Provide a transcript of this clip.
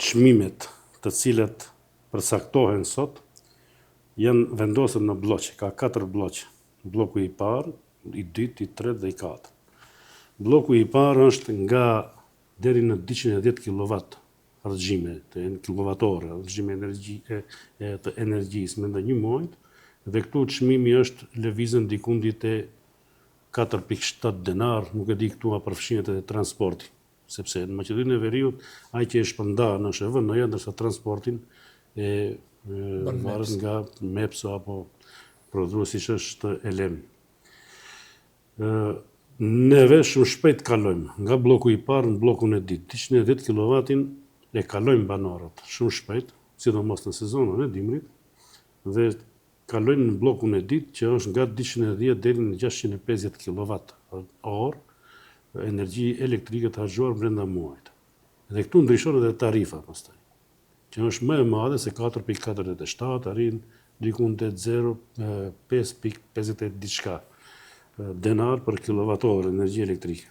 çmimet të cilat përcaktohen sot janë vendosur në bloqe, ka 4 bloqe. Bloku i parë, i dytë, i tretë dhe i katërt. Bloku i parë është nga deri në 210 kW rrëgjime të kilovatore, rrëgjime të energjisë me ndë një muajt, dhe këtu çmimi është lëvizën dikun te 4,7 denar, nuk e di këtu a përfshihet edhe transporti, sepse në Maqedoninë e Veriut ai që e shpërndan është EVN-ja, ndërsa transportin e varet nga MEPS apo prodhuesi që është ELEM. Neve shumë shpejt kalojmë nga bloku i parë në blokun e dytë. 210 kW e kalojmë banorët shumë shpejt, sidomos në sezonën e dimrit, dhe kalojnë në blokun e dytë që është nga 210 deri në 650 kWh energji elektrike të harxuar brenda muajit. Dhe këtu ndryshon edhe tarifa pastaj, që është më e madhe se 4,47, arrin diku te 0,5,58 diçka denar për kilovator energji elektrike.